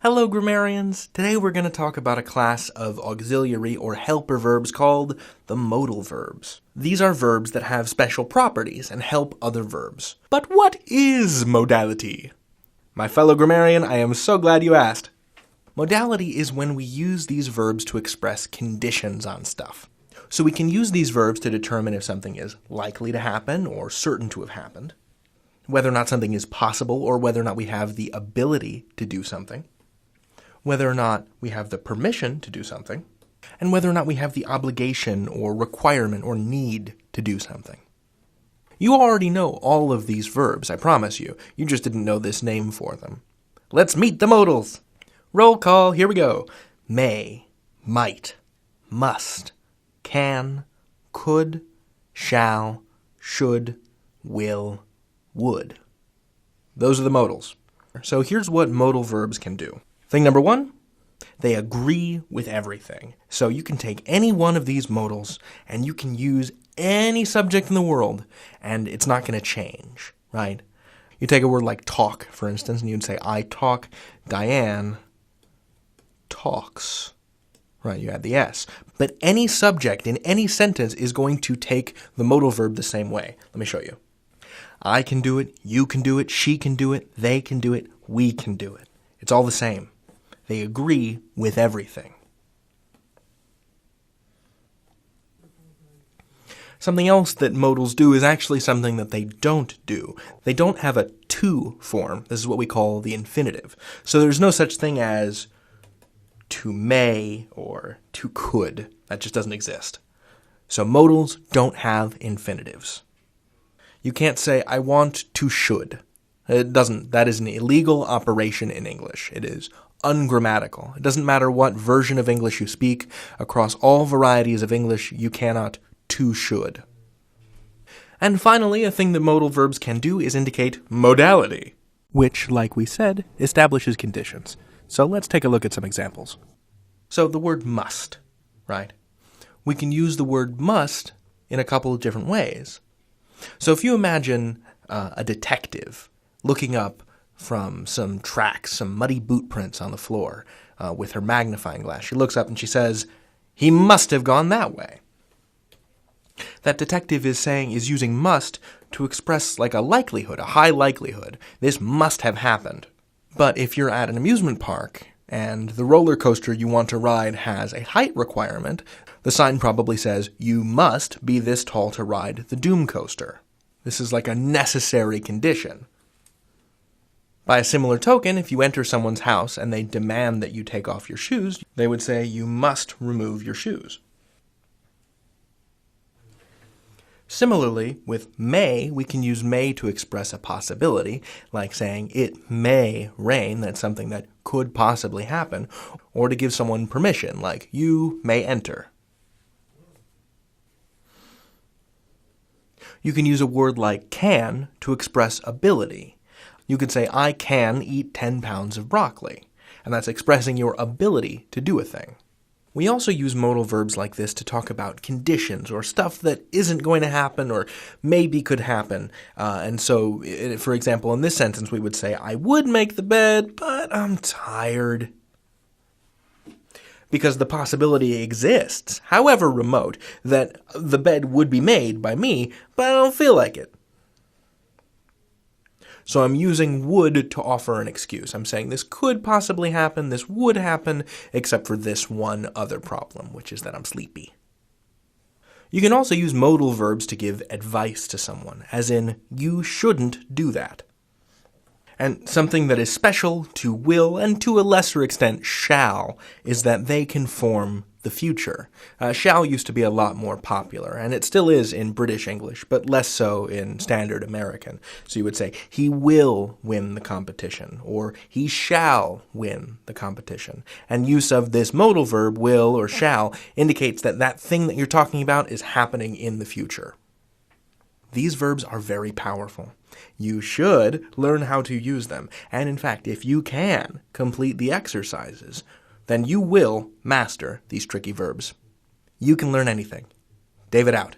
Hello grammarians! Today we're going to talk about a class of auxiliary or helper verbs called the modal verbs. These are verbs that have special properties and help other verbs. But what is modality? My fellow grammarian, I am so glad you asked. Modality is when we use these verbs to express conditions on stuff. So we can use these verbs to determine if something is likely to happen or certain to have happened, whether or not something is possible or whether or not we have the ability to do something, whether or not we have the permission to do something, and whether or not we have the obligation or requirement or need to do something. You already know all of these verbs, I promise you. You just didn't know this name for them. Let's meet the modals. Roll call, here we go. May, might, must, can, could, shall, should, will, would. Those are the modals. So here's what modal verbs can do. Thing number one, they agree with everything. So you can take any one of these modals and you can use any subject in the world and it's not going to change, right? You take a word like talk, for instance, and you'd say, I talk, Diane talks. Right, you add the S. But any subject in any sentence is going to take the modal verb the same way. Let me show you. I can do it, you can do it, she can do it, they can do it, we can do it. It's all the same. They agree with everything. Something else that modals do is actually something that they don't do. They don't have a to form. This is what we call the infinitive. So there's no such thing as to may or to could. That just doesn't exist. So modals don't have infinitives. You can't say, I want to should. It doesn't. That is an illegal operation in English. It is ungrammatical. It doesn't matter what version of English you speak. Across all varieties of English, you cannot to should. And finally, a thing that modal verbs can do is indicate modality, which, like we said, establishes conditions. So let's take a look at some examples. So the word must, right? We can use the word must in a couple of different ways. So if you imagine a detective looking up from some tracks, some muddy boot prints on the floor with her magnifying glass, she looks up and she says, he must have gone that way. That detective is using must to express like a likelihood, a high likelihood. This must have happened. But if you're at an amusement park and the roller coaster you want to ride has a height requirement, the sign probably says, you must be this tall to ride the Doom coaster. This is like a necessary condition. By a similar token, if you enter someone's house and they demand that you take off your shoes, they would say, you must remove your shoes. Similarly, with may, we can use may to express a possibility, like saying it may rain, that's something that could possibly happen, or to give someone permission, like you may enter. You can use a word like can to express ability. You could say, I can eat 10 pounds of broccoli, and that's expressing your ability to do a thing. We also use modal verbs like this to talk about conditions or stuff that isn't going to happen or maybe could happen. And so, for example, in this sentence, we would say, I would make the bed, but I'm tired. Because the possibility exists, however remote, that the bed would be made by me, but I don't feel like it. So I'm using would to offer an excuse. I'm saying this could possibly happen, this would happen, except for this one other problem, which is that I'm sleepy. You can also use modal verbs to give advice to someone, as in, you shouldn't do that. And something that is special to will, and to a lesser extent shall, is that they can form the future. Shall used to be a lot more popular, and it still is in British English, but less so in standard American. So you would say, he will win the competition, or he shall win the competition. And use of this modal verb, will or shall, indicates that that thing that you're talking about is happening in the future. These verbs are very powerful. You should learn how to use them, and in fact, if you can complete the exercises, then you will master these tricky verbs. You can learn anything. David out.